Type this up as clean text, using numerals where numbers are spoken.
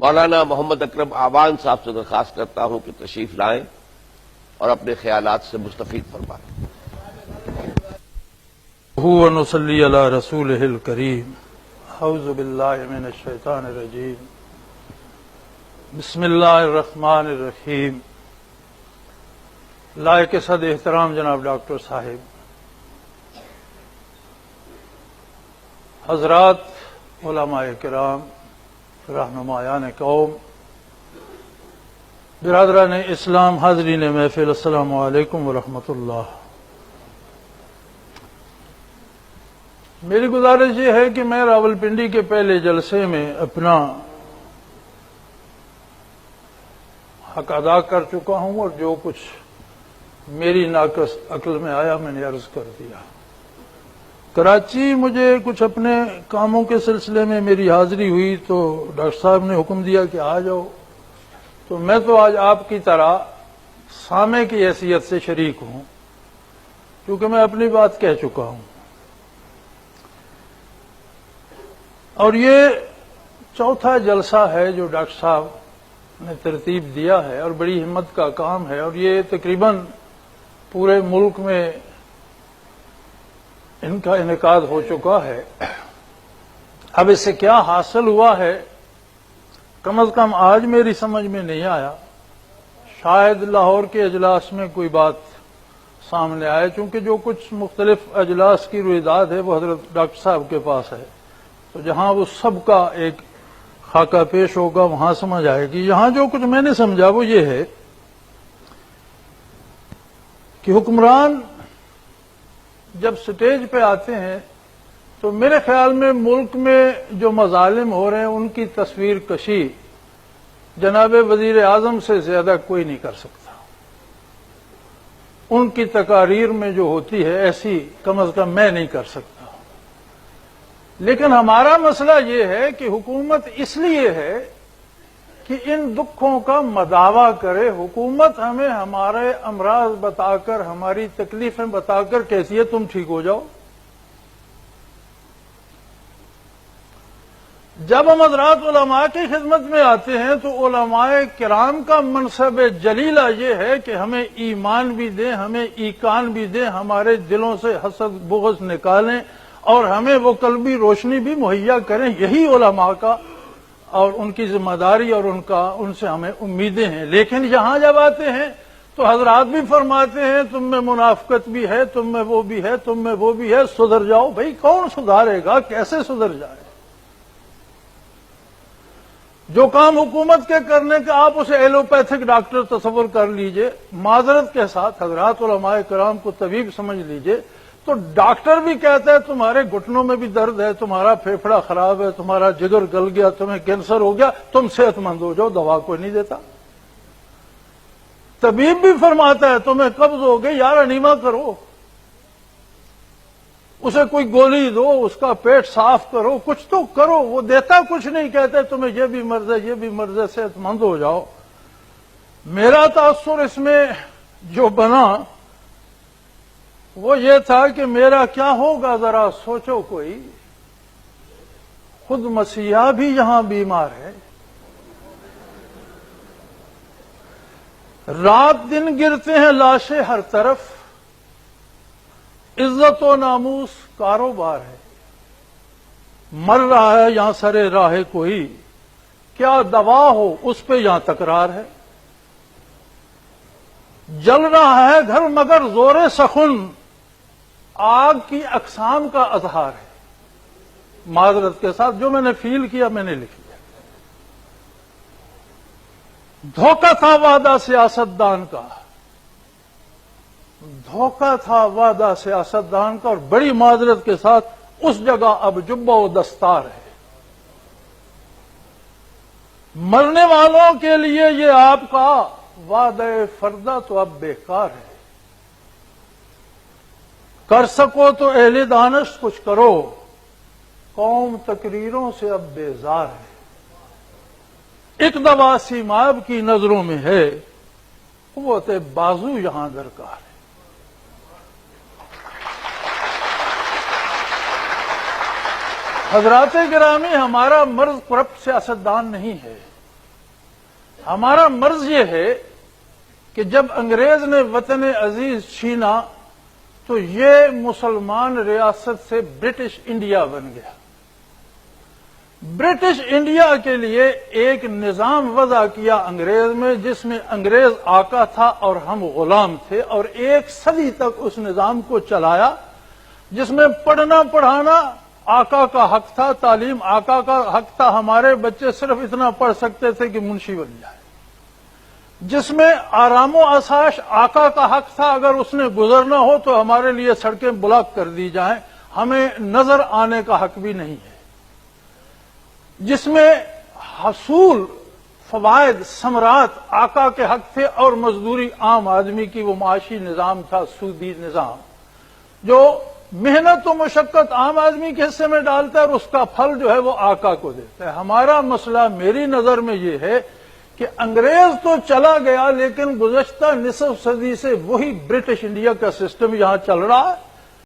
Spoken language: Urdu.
مولانا محمد اکرم آوان صاحب سے درخواست کرتا ہوں کہ تشریف لائیں اور اپنے خیالات سے مستفید فرمائیں۔ ونصلی علی رسولہ الکریم۔ اعوذ باللہ من الشیطان الرجیم۔ بسم اللہ الرحمن الرحیم۔ لائق صد احترام جناب ڈاکٹر صاحب، حضرات علماء کرام، رہنمایان قوم، برادران اسلام، حاضرین محفل، السلام علیکم ورحمۃ اللہ۔ میری گزارش یہ ہے کہ میں راولپنڈی کے پہلے جلسے میں اپنا حق ادا کر چکا ہوں اور جو کچھ میری ناقص عقل میں آیا میں نے عرض کر دیا۔ کراچی مجھے کچھ اپنے کاموں کے سلسلے میں میری حاضری ہوئی تو ڈاکٹر صاحب نے حکم دیا کہ آ جاؤ، تو میں تو آج آپ کی طرح سامع کی حیثیت سے شریک ہوں، کیونکہ میں اپنی بات کہہ چکا ہوں۔ اور یہ چوتھا جلسہ ہے جو ڈاکٹر صاحب نے ترتیب دیا ہے اور بڑی ہمت کا کام ہے، اور یہ تقریباً پورے ملک میں ان کا انعقاد ہو چکا ہے۔ اب اس سے کیا حاصل ہوا ہے کم از کم آج میری سمجھ میں نہیں آیا، شاید لاہور کے اجلاس میں کوئی بات سامنے آئے، چونکہ جو کچھ مختلف اجلاس کی رویداد ہے وہ حضرت ڈاکٹر صاحب کے پاس ہے، تو جہاں وہ سب کا ایک خاکہ پیش ہوگا وہاں سمجھ آئے گی۔ یہاں جو کچھ میں نے سمجھا وہ یہ ہے کہ حکمران جب سٹیج پہ آتے ہیں تو میرے خیال میں ملک میں جو مظالم ہو رہے ہیں ان کی تصویر کشی جناب وزیر اعظم سے زیادہ کوئی نہیں کر سکتا۔ ان کی تقاریر میں جو ہوتی ہے ایسی کم از کم میں نہیں کر سکتا۔ لیکن ہمارا مسئلہ یہ ہے کہ حکومت اس لیے ہے کہ ان دکھوں کا مداوع کرے، حکومت ہمیں ہمارے امراض بتا کر، ہماری تکلیفیں بتا کر کہتی ہے تم ٹھیک ہو جاؤ۔ جب ہم حضرات علماء کی خدمت میں آتے ہیں تو علماء کرام کا منصب جلیلہ یہ ہے کہ ہمیں ایمان بھی دیں، ہمیں ایقان بھی دیں، ہمارے دلوں سے حسد بغض نکالیں اور ہمیں وہ قلبی روشنی بھی مہیا کریں۔ یہی علماء کا اور ان کی ذمہ داری اور ان سے ہمیں امیدیں ہیں۔ لیکن یہاں جب آتے ہیں تو حضرات بھی فرماتے ہیں تم میں منافقت بھی ہے، تم میں وہ بھی ہے، تم میں وہ بھی ہے، سدھر جاؤ۔ بھائی کون سدھارے گا؟ کیسے سدھر جائے؟ جو کام حکومت کے کرنے کا آپ اسے ایلوپیتھک ڈاکٹر تصور کر لیجئے، معذرت کے ساتھ حضرات علماء کرام کو طبیب سمجھ لیجئے، تو ڈاکٹر بھی کہتا ہے تمہارے گھٹنوں میں بھی درد ہے، تمہارا پھیپھڑا خراب ہے، تمہارا جگر گل گیا، تمہیں کینسر ہو گیا، تم صحت مند ہو جاؤ، دوا کوئی نہیں دیتا۔ طبیب بھی فرماتا ہے تمہیں قبض ہو گئی یار انیما کرو، اسے کوئی گولی دو، اس کا پیٹ صاف کرو، کچھ تو کرو، وہ دیتا کچھ نہیں، کہتے تمہیں یہ بھی مرض ہے، یہ بھی مرض ہے، صحت مند ہو جاؤ۔ میرا تاثر اس میں جو بنا وہ یہ تھا کہ میرا کیا ہوگا ذرا سوچو کوئی، خود مسیحا بھی یہاں بیمار ہے، رات دن گرتے ہیں لاشیں ہر طرف، عزت و ناموس کاروبار ہے، مر رہا ہے یہاں سرے راہ کوئی، کیا دوا ہو اس پہ یہاں تکرار ہے، جل رہا ہے گھر مگر زور سخن، آگ کی اقسام کا اظہار ہے۔ معذرت کے ساتھ جو میں نے فیل کیا میں نے لکھ لیا۔ دھوکہ تھا وعدہ سیاستدان کا، دھوکہ تھا وعدہ سیاستدان کا، اور بڑی معذرت کے ساتھ اس جگہ اب جبہ و دستار ہے۔ مرنے والوں کے لیے یہ آپ کا وعدہ فردہ تو اب بیکار ہے، کر سکو تو اہل دانش کچھ کرو، قوم تقریروں سے اب بیزار ہے، ایک دوا سیماب کی نظروں میں ہے، قوت بازو یہاں درکار ہے۔ حضرات گرامی، ہمارا مرض کرپٹ سیاستدان نہیں ہے، ہمارا مرض یہ ہے کہ جب انگریز نے وطن عزیز چھینا تو یہ مسلمان ریاست سے برٹش انڈیا بن گیا. برٹش انڈیا کے لیے ایک نظام وضع کیا انگریز میں، جس میں انگریز آقا تھا اور ہم غلام تھے، اور 1 صدی تک اس نظام کو چلایا، جس میں پڑھنا پڑھانا آقا کا حق تھا، تعلیم آقا کا حق تھا. ہمارے بچے صرف اتنا پڑھ سکتے تھے کہ منشی بن جائے. جس میں آرام و آسائش آقا کا حق تھا، اگر اس نے گزرنا ہو تو ہمارے لیے سڑکیں بلاک کر دی جائیں، ہمیں نظر آنے کا حق بھی نہیں ہے. جس میں حصول فوائد ثمرات آقا کے حق تھے، اور مزدوری عام آدمی کی، وہ معاشی نظام تھا، سودی نظام، جو محنت و مشقت عام آدمی کے حصے میں ڈالتا ہے اور اس کا پھل جو ہے وہ آقا کو دیتا ہے. ہمارا مسئلہ میری نظر میں یہ ہے کہ انگریز تو چلا گیا، لیکن گزشتہ نصف صدی سے وہی برٹش انڈیا کا سسٹم یہاں چل رہا ہے.